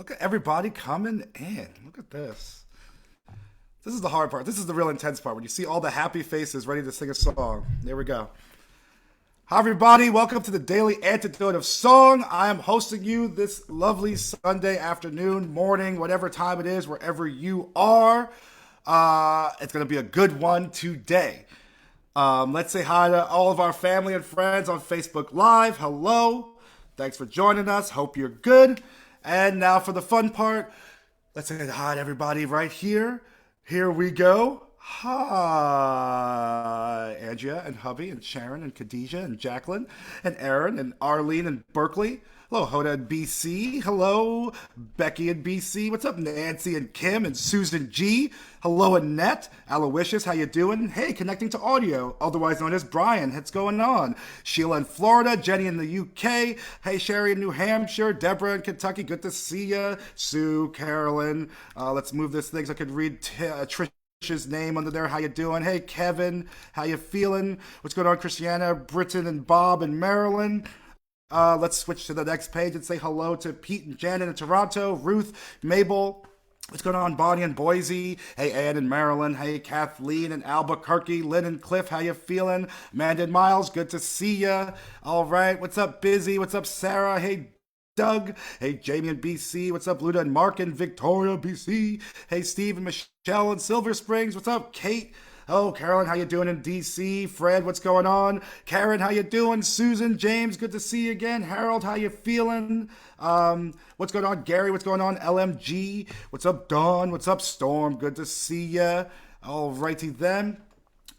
Look at everybody coming in. Look at this. This is the hard part. This is the real intense part when you see all the happy faces ready to sing a song. There we go. Hi, everybody. Welcome to the Daily Antidote of Song. I am hosting you this lovely Sunday afternoon, morning, whatever time it is, wherever you are. It's going to be a good one today. Let's say hi to all of our family and friends on Facebook Live. Hello. Thanks for joining us. Hope you're good. And now for the fun part. Let's say hi to everybody right here. Here we go. Hi, Andrea and Hubby and Sharon and Khadijah and Jacqueline and Aaron and Arlene and Berkeley. Hello, Hoda and BC. Hello, Becky and BC. What's up, Nancy and Kim and Susan G. Hello, Annette. Aloysius, how you doing? Hey, connecting to audio, otherwise known as Brian. What's going on? Sheila in Florida. Jenny in the UK. Hey, Sherry in New Hampshire. Deborah in Kentucky. Good to see ya. Sue, Carolyn. Let's move this thing so I could read Trish's name under there. How you doing? Hey, Kevin. How you feeling? What's going on, Christiana, Britton, and Bob in Maryland? Let's switch to the next page and say hello to Pete and Janet in Toronto, Ruth, Mabel. What's going on, Bonnie and Boise? Hey, Ann in Maryland. Hey, Kathleen in Albuquerque. Lynn and Cliff, how you feeling? Amanda and Miles, good to see ya. All right, what's up, Busy? What's up, Sarah? Hey, Doug. Hey, Jamie and BC. What's up, Luda and Mark in Victoria, BC? Hey, Steve and Michelle in Silver Springs. What's up, Kate? Oh, Carolyn, how you doing in DC? Fred, what's going on? Karen, how you doing? Susan, James, good to see you again. Harold, how you feeling? What's going on? Gary, what's going on? LMG, what's up? Dawn, what's up? Storm, good to see ya. All righty then.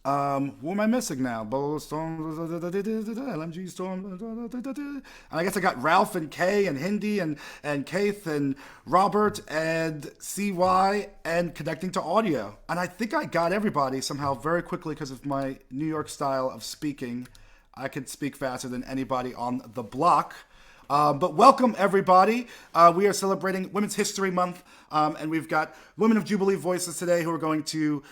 Who am I missing now? Storm, LMG Storm, and I guess I got Ralph and Kay and Hindi and Keith and Robert and CY and connecting to audio. And I think I got everybody somehow very quickly because of my New York style of speaking. I can speak faster than anybody on the block. But welcome, everybody. We are celebrating Women's History Month, and we've got Women of Jubilee Voices today who are going to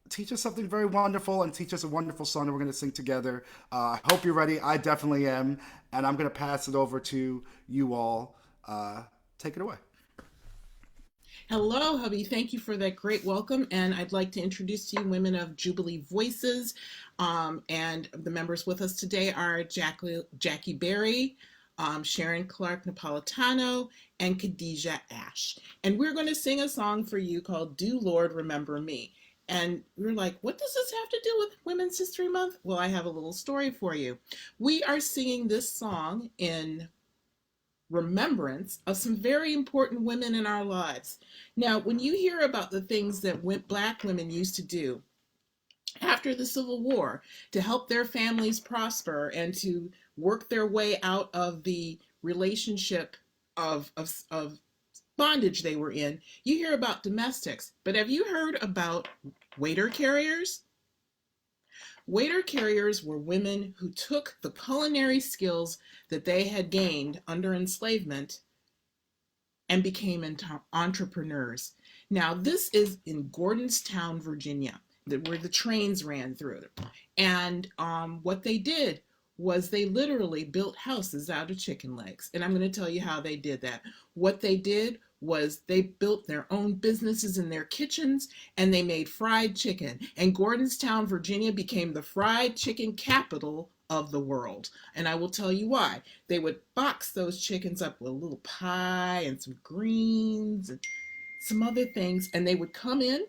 teach us something very wonderful and teach us a wonderful song that we're going to sing together. I hope you're ready. I definitely am. And I'm going to pass it over to you all. Take it away. Hello, hubby. Thank you for that great welcome. And I'd like to introduce to you Women of Jubilee Voices. And the members with us today are Jackie Berry, Sharon Clark Napolitano, and Khadijah Ash. And we're going to sing a song for you called Do Lord Remember Me. And we're like, what does this have to do with Women's History Month? Well, I have a little story for you. We are singing this song in remembrance of some very important women in our lives. Now, when you hear about the things that Black women used to do after the Civil War to help their families prosper and to work their way out of the relationship of bondage they were in, you hear about domestics. But have you heard about waiter carriers? Waiter carriers were women who took the culinary skills that they had gained under enslavement and became entrepreneurs. Now, this is in Gordonstown, Virginia, where the trains ran through. And what they did was they literally built houses out of chicken legs. And I'm going to tell you how they did that. What they did was they built their own businesses in their kitchens and they made fried chicken. And Gordonstown, Virginia became the fried chicken capital of the world. And I will tell you why. They would box those chickens up with a little pie and some greens and some other things. And they would come in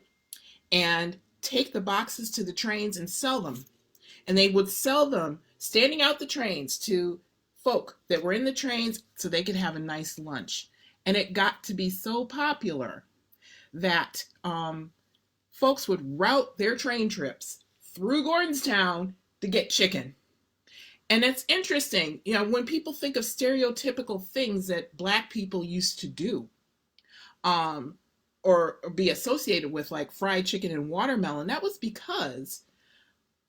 and take the boxes to the trains and sell them. And they would sell them standing out the trains to folk that were in the trains so they could have a nice lunch. And it got to be so popular that folks would route their train trips through Gordonstown to get chicken. And it's interesting, when people think of stereotypical things that Black people used to do, or be associated with, like fried chicken and watermelon, that was because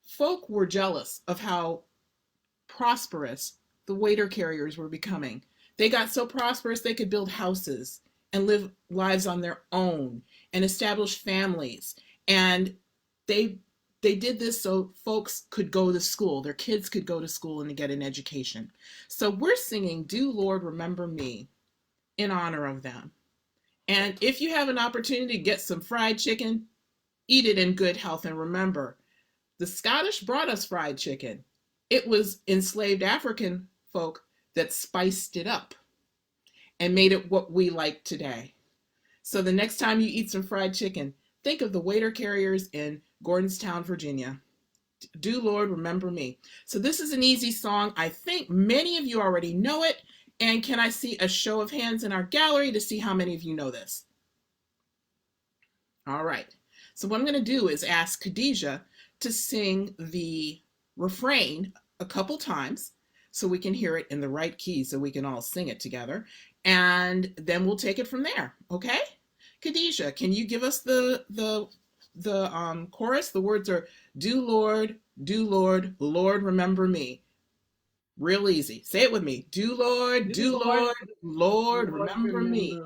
folk were jealous of how prosperous the waiter carriers were becoming. They got so prosperous they could build houses and live lives on their own and establish families. And they did this so folks could go to school, their kids could go to school and get an education. So we're singing Do Lord Remember Me in honor of them. And if you have an opportunity to get some fried chicken, eat it in good health. And remember, the Scottish brought us fried chicken. It was enslaved African folk that spiced it up and made it what we like today. So the next time you eat some fried chicken, think of the waiter carriers in Gordonstown, Virginia. Do Lord remember me. So this is an easy song. I think many of you already know it. And can I see a show of hands in our gallery to see how many of you know this? All right. So what I'm going to do is ask Khadijah to sing the refrain a couple times so we can hear it in the right key so we can all sing it together. And then we'll take it from there. Okay? Khadijah, can you give us the chorus? The words are do Lord, Lord remember me. Real easy. Say it with me. Do Lord, Lord remember me.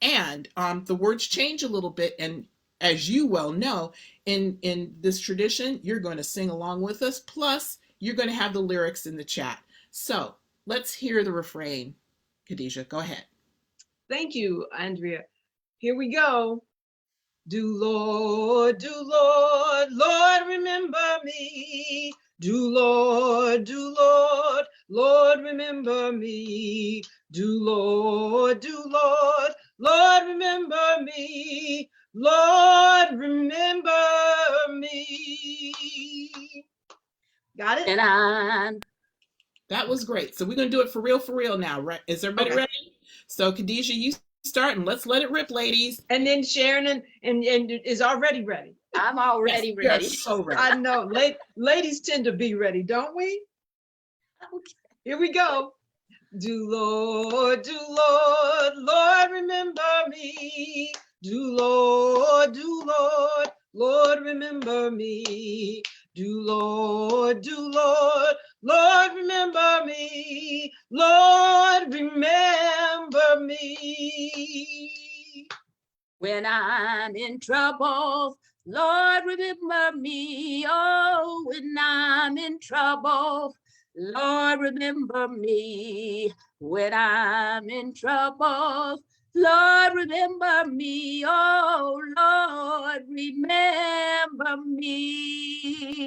And the words change a little bit, and as you well know, in this tradition, you're going to sing along with us. Plus, you're going to have the lyrics in the chat. So let's hear the refrain. Khadijah, go ahead. Thank you, Andrea. Here we go. Do Lord, Lord remember me. Do Lord, Lord remember me. Do Lord, Lord remember me. Lord remember me. Got it? That was great. So we're going to do it for real now, right? Is everybody ready? So Khadijah, you start and let's let it rip, ladies. And then Sharon and is already ready. I'm already ready. So ready. I know. Ladies tend to be ready, don't we? Okay. Here we go. Do Lord, Lord remember me. Do Lord, Lord remember me. Do Lord, Lord remember me. Lord remember me. When I'm in trouble, Lord remember me. Oh, when I'm in trouble, Lord remember me. When I'm in trouble, Lord remember me. Oh, Lord remember me.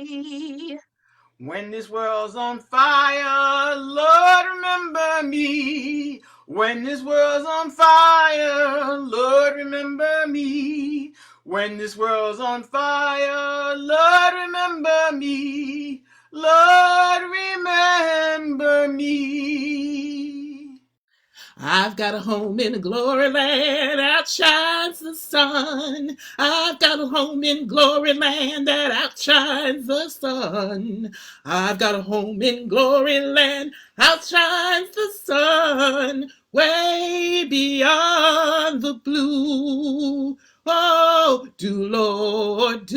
When this world's on fire, Lord, remember me. When this world's on fire, Lord, remember me. When this world's on fire, Lord, remember me. Lord, remember me. I've got a home in Gloryland, outshines the sun. I've got a home in Gloryland that outshines the sun. I've got a home in Gloryland, outshines the sun, way beyond the blue. Oh, do Lord,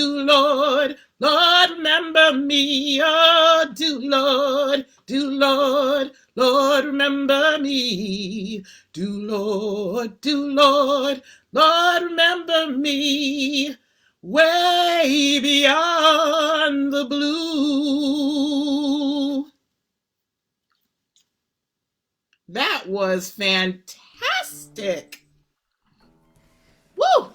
Lord remember me. Oh, do Lord, Lord remember me. Do Lord, Lord remember me. Way beyond the blue. That was fantastic. Woo!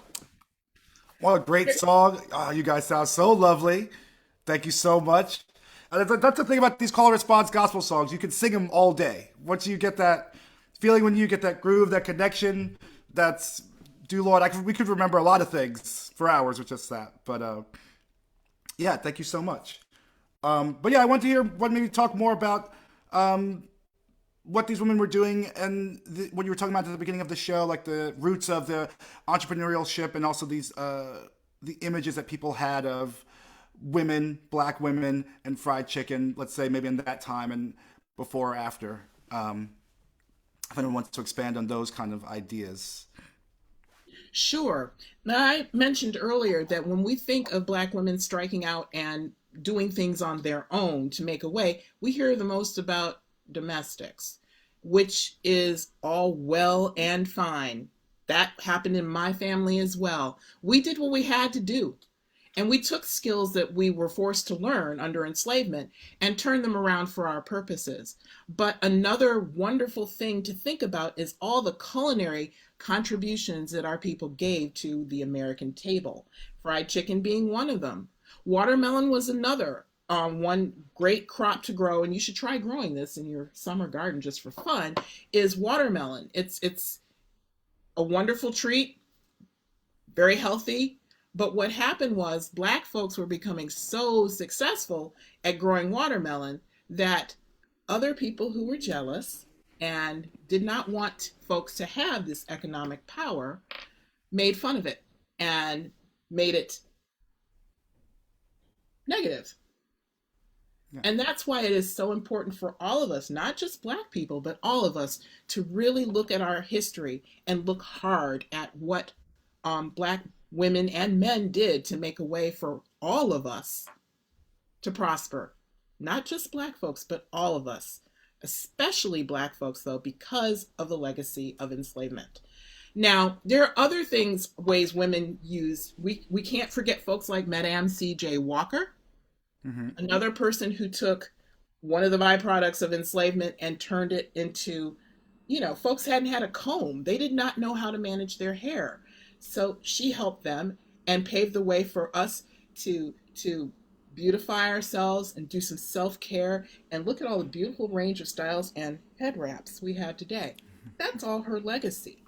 What a great song. Oh, you guys sound so lovely. Thank you so much. That's the thing about these call and response gospel songs. You can sing them all day. Once you get that feeling, when you get that groove, that connection, that's, do Lord, we could remember a lot of things for hours with just that. But yeah, thank you so much. But yeah, I want to maybe talk more about what these women were doing, and what you were talking about at the beginning of the show, like the roots of the entrepreneurship, and also these the images that people had of women, black women, and fried chicken. Let's say maybe in that time and before or after. If anyone wants to expand on those kind of ideas. Sure. Now, I mentioned earlier that when we think of Black women striking out and doing things on their own to make a way, we hear the most about domestics, which is all well and fine. That happened in my family as well. We did what we had to do. And we took skills that we were forced to learn under enslavement and turned them around for our purposes. But another wonderful thing to think about is all the culinary contributions that our people gave to the American table. Fried chicken being one of them. Watermelon was another. One great crop to grow, and you should try growing this in your summer garden just for fun, is watermelon. It's a wonderful treat, very healthy. But what happened was Black folks were becoming so successful at growing watermelon that other people who were jealous and did not want folks to have this economic power made fun of it and made it negative. Yeah. And that's why it is so important for all of us, not just Black people, but all of us, to really look at our history and look hard at what Black women and men did to make a way for all of us to prosper. Not just Black folks, but all of us, especially Black folks, though, because of the legacy of enslavement. Now, there are other ways women use. We can't forget folks like Madame C.J. Walker, another person who took one of the byproducts of enslavement and turned it into, folks hadn't had a comb. They did not know how to manage their hair. So she helped them and paved the way for us to beautify ourselves and do some self-care and look at all the beautiful range of styles and head wraps we have today. That's all her legacy.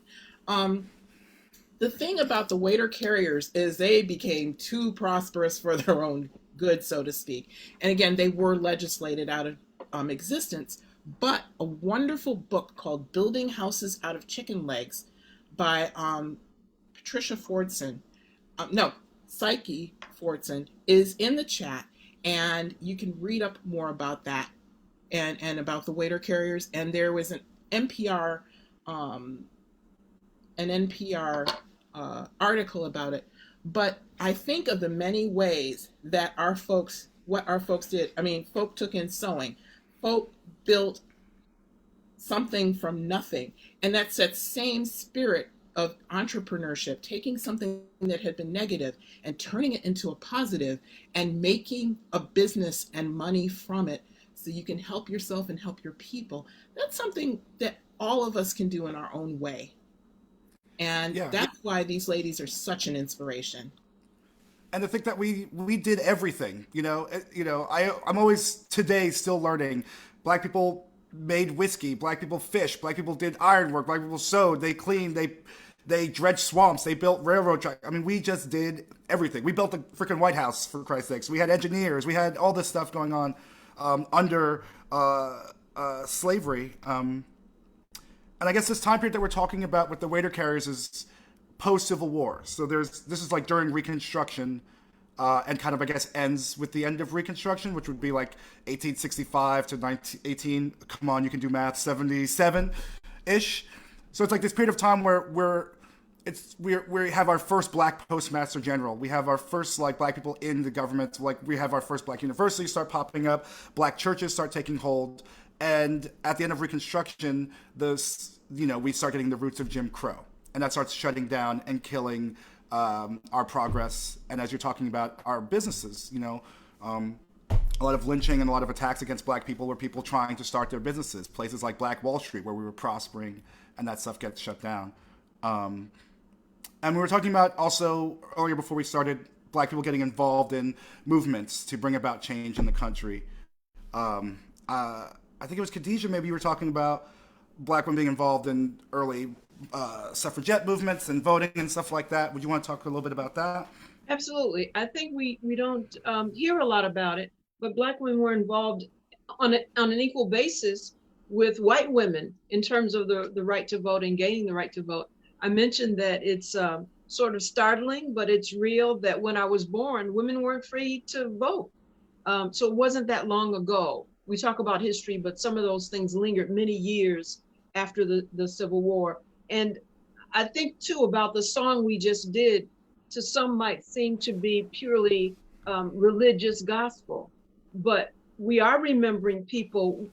The thing about the waiter carriers is they became too prosperous for their own good, so to speak. And again, they were legislated out of existence. But a wonderful book called Building Houses Out of Chicken Legs by Patricia Fordson, Psyche Fordson, is in the chat, and you can read up more about that and about the waiter carriers. And there was an NPR article about it. But I think of the many ways that what our folks did. I mean, folk took in sewing. Folk built something from nothing. And that's that same spirit of entrepreneurship, taking something that had been negative and turning it into a positive and making a business and money from it so you can help yourself and help your people. That's something that all of us can do in our own way. And that's why these ladies are such an inspiration. And to think that we did everything, I'm always today still learning. Black people made whiskey, Black people fished, Black people did ironwork, Black people sewed, they cleaned, they dredged swamps, they built railroad tracks. I mean, we just did everything. We built the freaking White House, for Christ's sakes. We had engineers, we had all this stuff going on under slavery. And I guess this time period that we're talking about with the waiter carriers is post-Civil War. So this is like during Reconstruction, and kind of, I guess, ends with the end of Reconstruction, which would be like 1865 to 1918. Come on, you can do math. 77-ish. So it's like this period of time where we have our first Black postmaster general. We have our first Black people in the government. We have our first Black universities start popping up. Black churches start taking hold. And at the end of Reconstruction, we start getting the roots of Jim Crow. And that starts shutting down and killing our progress. And as you're talking about our businesses, a lot of lynching and a lot of attacks against Black people were people trying to start their businesses. Places like Black Wall Street, where we were prospering, and that stuff gets shut down. And we were talking about also earlier before we started, Black people getting involved in movements to bring about change in the country. I think it was Khadijah, maybe you were talking about Black women being involved in early suffragette movements and voting and stuff like that. Would you want to talk a little bit about that? Absolutely. I think we don't hear a lot about it, but Black women were involved on an equal basis with white women in terms of the right to vote and gaining the right to vote. I mentioned that it's sort of startling, but it's real that when I was born, women weren't free to vote. So it wasn't that long ago. We talk about history, but some of those things lingered many years after the Civil War. And I think, too, about the song we just did, to some might seem to be purely religious gospel, but we are remembering people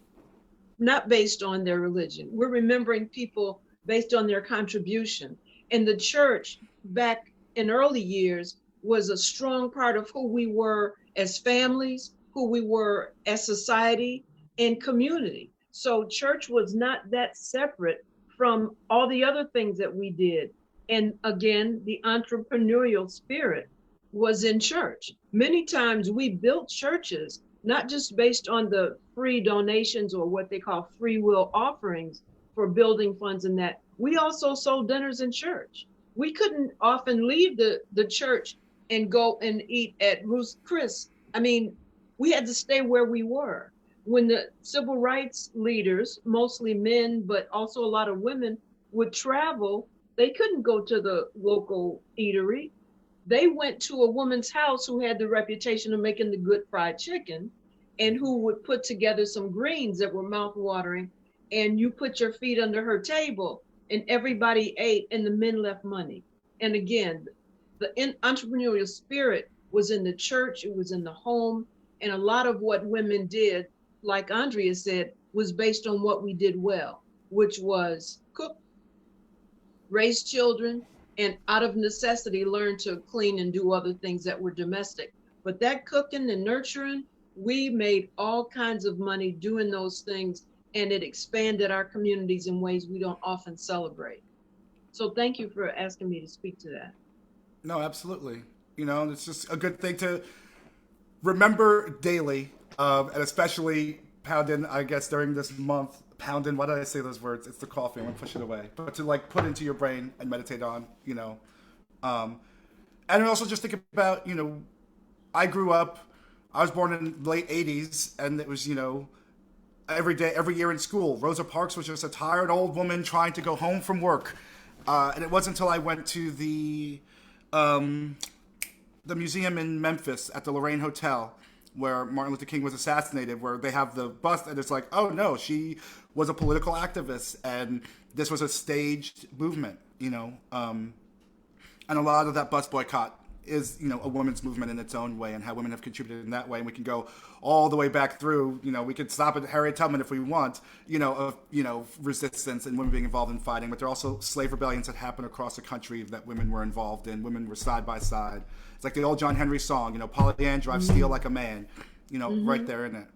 not based on their religion. We're remembering people based on their contribution. And the church back in early years was a strong part of who we were as families, who we were as society and community. So church was not that separate from all the other things that we did. And again, the entrepreneurial spirit was in church. Many times we built churches not just based on the free donations or what they call free will offerings for building funds and that. We also sold dinners in church. We couldn't often leave the church and go and eat at Ruth's Chris. I mean, we had to stay where we were. When the civil rights leaders, mostly men, but also a lot of women, would travel, they couldn't go to the local eatery. They went to a woman's house who had the reputation of making the good fried chicken and who would put together some greens that were mouth-watering, and you put your feet under her table and everybody ate and the men left money. And again, the entrepreneurial spirit was in the church, it was in the home, and a lot of what women did, like Andrea said, was based on what we did well, which was cook, raise children, and out of necessity learn to clean and do other things that were domestic. But that cooking and nurturing, we made all kinds of money doing those things, and it expanded our communities in ways we don't often celebrate. So thank you for asking me to speak to that. No, absolutely. You know, it's just a good thing to remember daily, and especially pounding, I guess, during this month. Pounding, why did I say those words? It's the coffee, I'm gonna push it away. But to like put into your brain and meditate on, you know. And also just think about, you know, I grew up, I was born in the late 80s, and it was, you know, every day, every year in school, Rosa Parks was just a tired old woman trying to go home from work. And it wasn't until I went to the museum in Memphis at the Lorraine Hotel where Martin Luther King was assassinated, where they have the bust, and it's like, oh no, she was a political activist, and this was a staged movement, you know. And a lot of that bus boycott is, you know, a women's movement in its own way, and how women have contributed in that way. And we can go all the way back through, you know, we could stop at Harriet Tubman if we want, you know, of, you know, resistance and women being involved in fighting. But there are also slave rebellions that happened across the country that women were involved in. Women were side by side. It's like the old John Henry song, you know, Polly Ann drives steel like a man, you know, right there in it.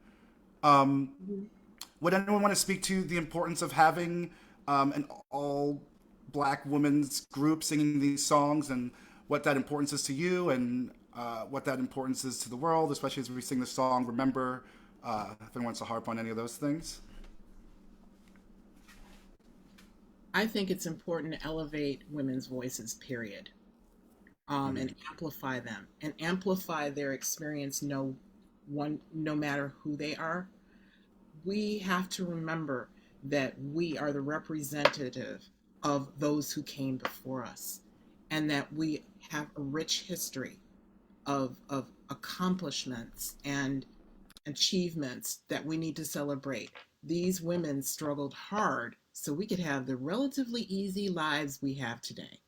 Would anyone want to speak to the importance of having an all Black women's group singing these songs, and what that importance is to you, and what that importance is to the world, especially as we sing the song Remember, if anyone wants to harp on any of those things? I think it's important to elevate women's voices, period, and amplify them, and amplify their experience, no matter who they are. We have to remember that we are the representative of those who came before us, and that we have a rich history of accomplishments and achievements that we need to celebrate. These women struggled hard so we could have the relatively easy lives we have today.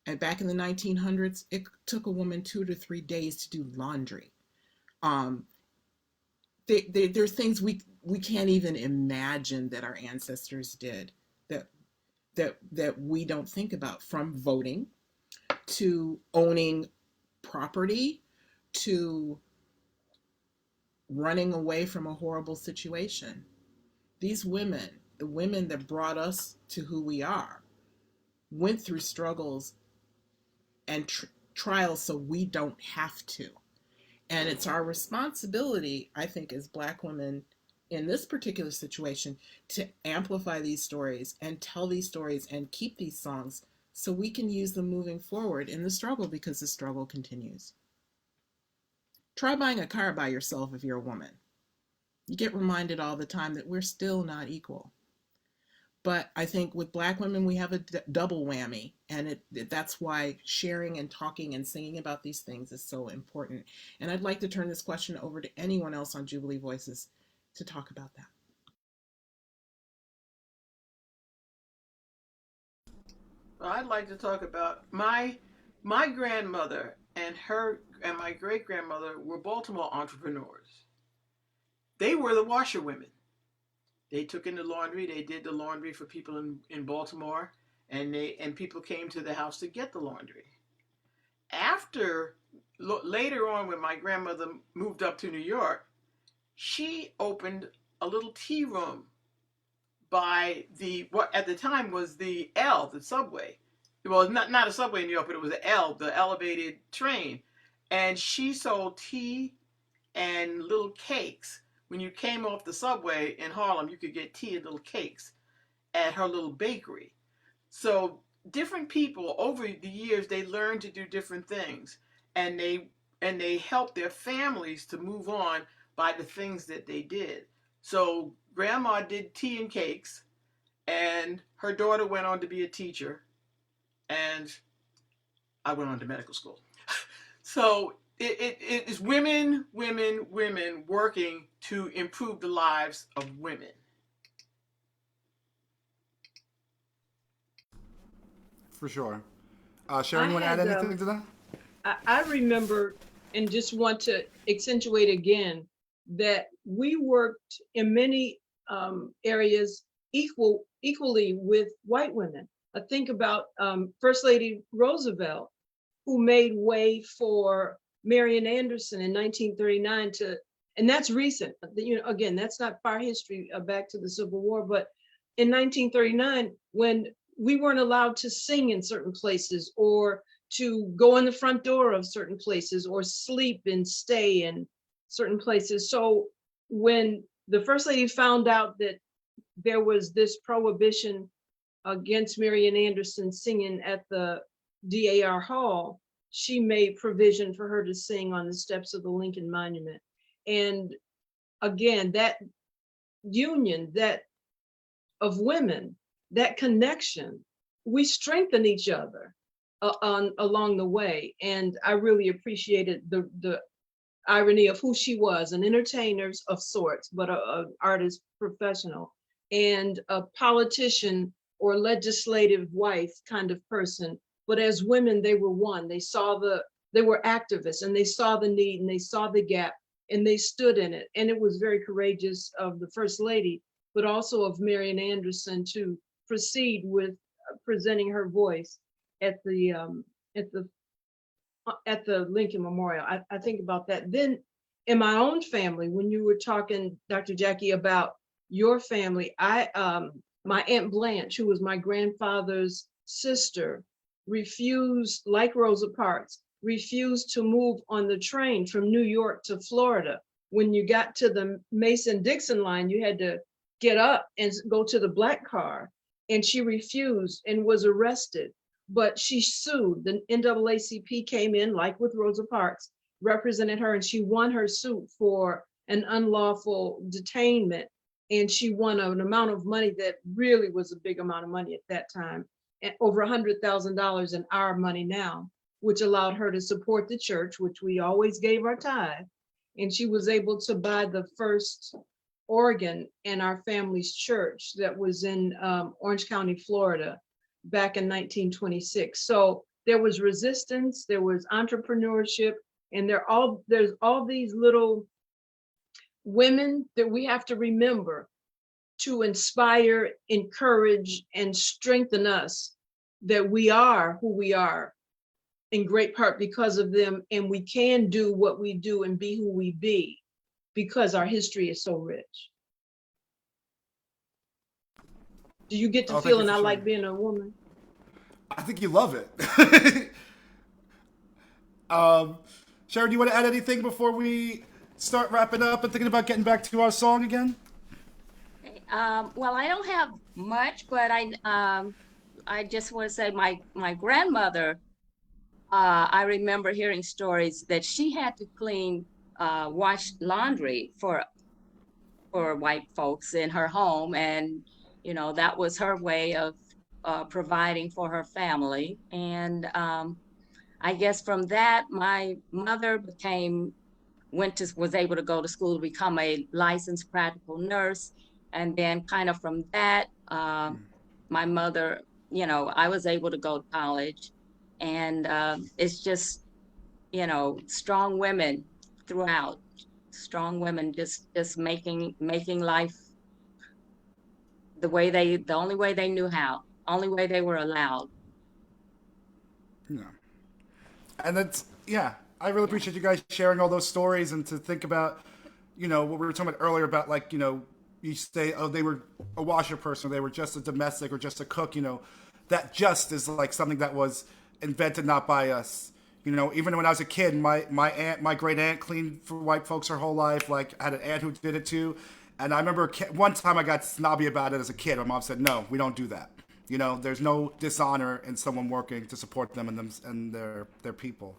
And back in the 1900s, it took a woman 2 to 3 days to do laundry. There's things we can't even imagine that our ancestors did that we don't think about, from voting to owning property to running away from a horrible situation. These women, the women that brought us to who we are, went through struggles and trials so we don't have to. And it's our responsibility, I think, as Black women in this particular situation, to amplify these stories and tell these stories and keep these songs so we can use them moving forward in the struggle, because the struggle continues. Try buying a car by yourself if you're a woman. You get reminded all the time that we're still not equal. But I think with Black women, we have a double whammy, and that's why sharing and talking and singing about these things is so important. And I'd like to turn this question over to anyone else on Jubilee Voices to talk about that. Well, I'd like to talk about my grandmother and my great grandmother were Baltimore entrepreneurs. They were the washerwomen. They took in the laundry. They did the laundry for people in Baltimore, and people came to the house to get the laundry. After later on, when my grandmother moved up to New York, she opened a little tea room by the what at the time was the L, the subway. Well, not a subway in New York, but it was the L, the elevated train. And she sold tea and little cakes. When you came off the subway in Harlem, you could get tea and little cakes at her little bakery. So different people over the years, they learned to do different things, and they helped their families to move on by the things that they did. So grandma did tea and cakes, and her daughter went on to be a teacher, and I went on to medical school. So it is women, women, women working to improve the lives of women. For sure. Sharon, you want to add anything to that? I remember, and just want to accentuate again, that we worked in many areas equally with white women. I think about First Lady Roosevelt, who made way for Marian Anderson in 1939 and that's recent. Again, that's not far history back to the Civil War, but in 1939, when we weren't allowed to sing in certain places or to go in the front door of certain places or sleep and stay in certain places. So when the First Lady found out that there was this prohibition against Marian Anderson singing at the DAR Hall, she made provision for her to sing on the steps of the Lincoln Monument. And again, that union of women, that connection, we strengthen each other along the way. And I really appreciated the irony of who she was, an entertainer of sorts, but an artist professional, and a politician or legislative wife kind of person. But as women, they were one. They were activists, and they saw the need, and they saw the gap, and they stood in it. And it was very courageous of the First Lady, but also of Marian Anderson to proceed with presenting her voice at the Lincoln Memorial. I think about that. Then in my own family, when you were talking, Dr. Jackie, about your family, my Aunt Blanche, who was my grandfather's sister, refused, like Rosa Parks, refused to move on the train from New York to Florida. When you got to the Mason-Dixon line, you had to get up and go to the black car. And she refused and was arrested. But she sued. The NAACP came in, like with Rosa Parks, represented her, and she won her suit for an unlawful detainment. And she won an amount of money that really was a big amount of money at that time, and over $100,000 in our money now, which allowed her to support the church, which we always gave our tithe. And she was able to buy the first organ in our family's church that was in Orange County, Florida, back in 1926. So there was resistance, there was entrepreneurship, and there's all these little women that we have to remember to inspire, encourage, and strengthen us, that we are who we are in great part because of them, and we can do what we do and be who we be because our history is so rich. Do you get the feeling I like being a woman? I think you love it. Sharon, do you want to add anything before we start wrapping up and thinking about getting back to our song again? Well, I don't have much, but I just want to say my grandmother, I remember hearing stories that she had to wash laundry for white folks in her home, and that was her way of providing for her family. And I guess from that, my mother was able to go to school to become a licensed practical nurse. And then kind of from that, my mother, I was able to go to college. And it's just, strong women throughout, strong women just making life the only way they knew how, only way they were allowed. Yeah. And that's, yeah, I really appreciate you guys sharing all those stories and to think about, what we were talking about earlier about, like, you say, oh, they were a washer person, or they were just a domestic or just a cook, that just is like something that was invented not by us. Even when I was a kid, my great aunt cleaned for white folks her whole life. Like, I had an aunt who did it too. And I remember one time I got snobby about it as a kid. My mom said, no, we don't do that. There's no dishonor in someone working to support them and their people.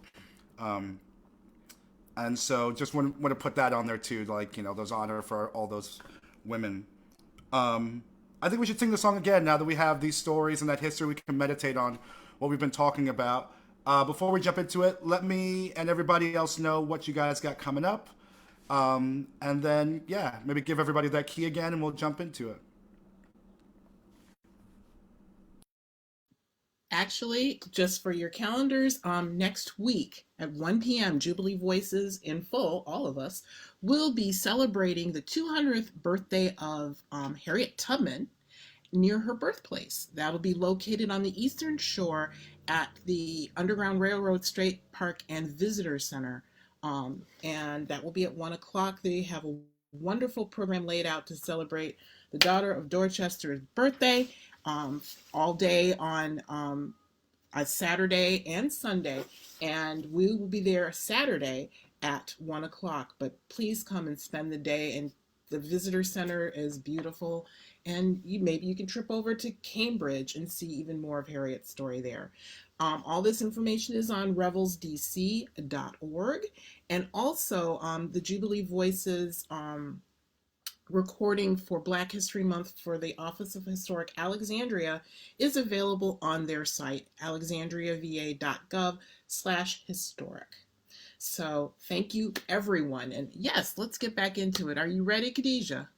And so just want to put that on there too, like, those honor for all those women. I think we should sing the song again now that we have these stories and that history. We can meditate on what we've been talking about. Before we jump into it, let me and everybody else know what you guys got coming up. And then, yeah, maybe give everybody that key again and we'll jump into it. Actually, just for your calendars, next week at 1 p.m., Jubilee Voices in full, all of us, will be celebrating the 200th birthday of Harriet Tubman near her birthplace. That'll be located on the Eastern Shore at the Underground Railroad State Park and Visitor Center. And that will be at 1 o'clock. They have a wonderful program laid out to celebrate the daughter of Dorchester's birthday. All day on a Saturday and Sunday, and we will be there Saturday at 1 o'clock. But please come and spend the day. And the visitor center is beautiful, and maybe you can trip over to Cambridge and see even more of Harriet's story there. All this information is on revelsdc.org, and also the Jubilee Voices recording for Black History Month for the Office of Historic Alexandria is available on their site, alexandriava.gov/historic. So thank you, everyone. And yes, let's get back into it. Are you ready, Khadijah?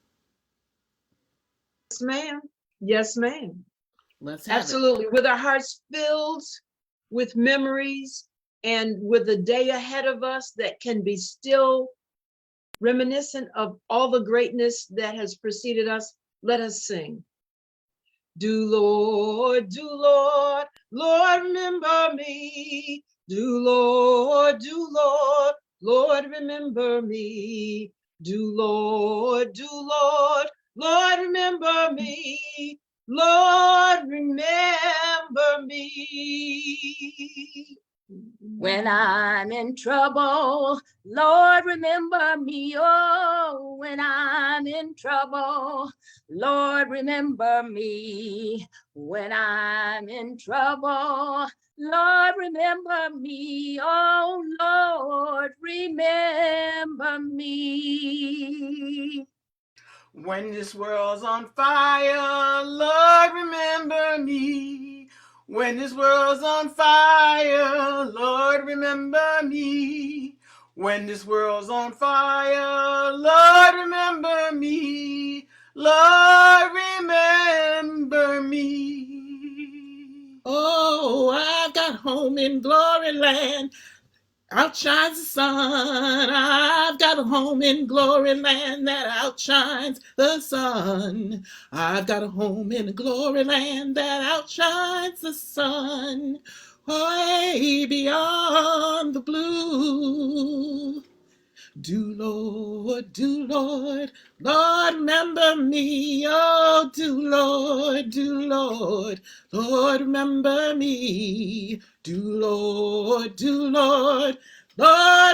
Yes, ma'am. Yes, ma'am. Let's have Absolutely. With our hearts filled with memories and with a day ahead of us that can be still reminiscent of all the greatness that has preceded us, let us sing. Do Lord, Lord, remember me. Do Lord, Lord, remember me. Do Lord, Lord, remember me. Lord, remember me. When I'm in trouble, Lord, remember me. Oh, when I'm in trouble, Lord, remember me. When I'm in trouble, Lord, remember me. Oh, Lord, remember me. When this world's on fire, Lord, remember me. When this world's on fire, Lord, remember me. When this world's on fire, Lord, remember me. Lord, remember me. Oh, I've got home in Gloryland. Outshines the sun. I've got a home in Gloryland that outshines the sun. I've got a home in Gloryland that outshines the sun. Way beyond the blue. Do Lord, Lord, remember me. Oh, do Lord, Lord, remember me. Do Lord, Lord,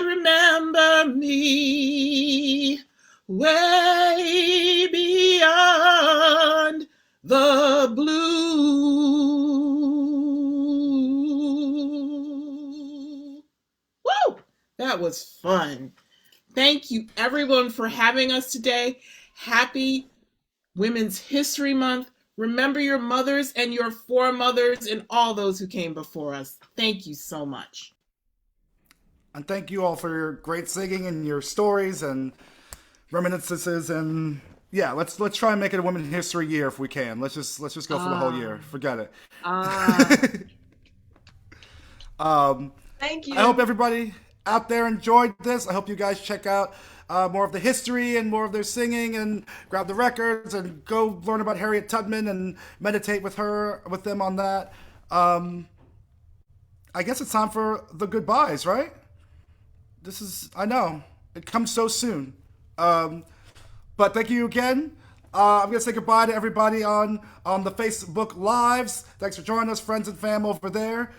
remember me. Way beyond the blue. Woo! That was fun. Thank you, everyone, for having us today. Happy Women's History Month. Remember your mothers and your foremothers and all those who came before us. Thank you so much. And thank you all for your great singing and your stories and reminiscences. And yeah, let's try and make it a Women's History Year if we can. Let's just go for the whole year. Forget it. Thank you. I hope everybody out there enjoyed this. I hope you guys check out more of the history and more of their singing and grab the records and go learn about Harriet Tubman and meditate with them on that. I I guess it's time for the goodbyes, right? This is, I know, it comes so soon. But thank you again. I'm going to say goodbye to everybody on the Facebook Lives. Thanks for joining us, friends and fam over there.